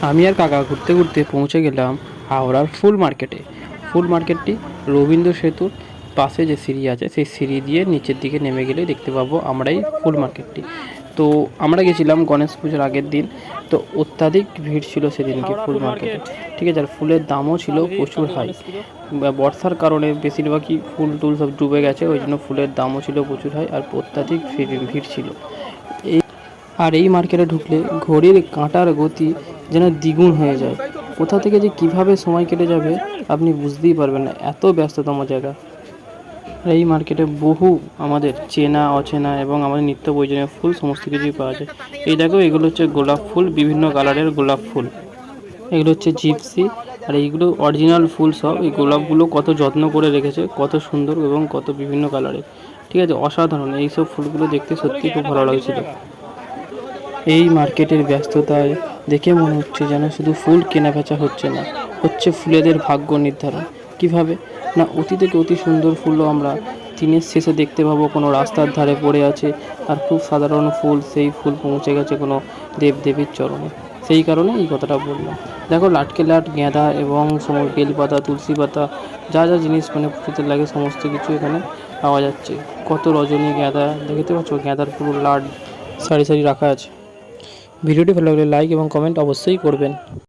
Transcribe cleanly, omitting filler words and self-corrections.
আমি আর কাকা ঘুরতে ঘুরতে পৌঁছে গেলাম হাওড়ার ফুল মার্কেটে। ফুল মার্কেটটি রবীন্দ্র সেতুর পাশে যে সিঁড়ি আছে সেই সিঁড়ি দিয়ে নিচের দিকে নেমে গেলে দেখতে পাবো আমরা এই ফুল মার্কেটটি। তো আমরা গেছিলাম গণেশ পুজোর আগের দিন। তো অত্যাধিক ভিড় ছিল সেদিনকে ফুল মার্কেটে, ঠিক আছে। আর ফুলের দামও ছিল প্রচুর হাই। বর্ষার কারণে বেশিরভাগই ফুল টুল সব ডুবে গেছে, ওই জন্য ফুলের দামও ছিল প্রচুর হাই আর অত্যাধিক ভিড় ছিল। এই মার্কেটে ঢুকলে ঘড়ির কাঁটার গতি যেন দ্বিগুণ হয়ে যায়। কোথা থেকে যে কিভাবে সময় কেটে যাবে আপনি বুঝতেই পারবেন না, এত ব্যস্ততম জায়গা। এই মার্কেটে বহু আমাদের চেনা অচেনা এবং আমাদের নিত্য প্রয়োজনীয় ফুল সমস্ত কিছুই পাওয়া যায়। এই দেখো, এগুলো হচ্ছে গোলাপ ফুল, বিভিন্ন কালারের গোলাপ ফুল। এগুলো হচ্ছে জিপসি, আর এইগুলো অরিজিনাল ফুল সব। এই গোলাপগুলো কত যত্ন করে রেখেছে, কত সুন্দর এবং কত বিভিন্ন কালারের, ঠিক আছে, অসাধারণ। এইসব ফুলগুলো দেখতে সত্যি খুব ভালো লাগছিল। এই মার্কেটের ব্যস্ততায় দেখে মনে হচ্ছে যেন শুধু ফুল কেনাবেচা হচ্ছে না, হচ্ছে ফুলেদের ভাগ্য নির্ধারণ। কিভাবে না, অতি থেকে অতি সুন্দর ফুলও আমরা দিনের শেষে দেখতে পাবো কোনো রাস্তার ধারে পড়ে আছে, আর খুব সাধারণ ফুল, সেই ফুল পৌঁছে গেছে কোনো দেবদেবীর চরণে। সেই কারণে এই কথাটা বললাম। দেখো, লাটকে লাট গাঁদা এবং বেলপাতা, তুলসী পাতা, যা যা জিনিস মানে পুজোতে লাগে সমস্ত কিছু এখানে পাওয়া যাচ্ছে। কত রজনী গাঁদা দেখতে পাচ্ছ, গাঁদার পুরো লাট সারি সারি রাখা আছে। ভিডিওটি ভালো লাগলে লাইক এবং কমেন্ট অবশ্যই করবেন।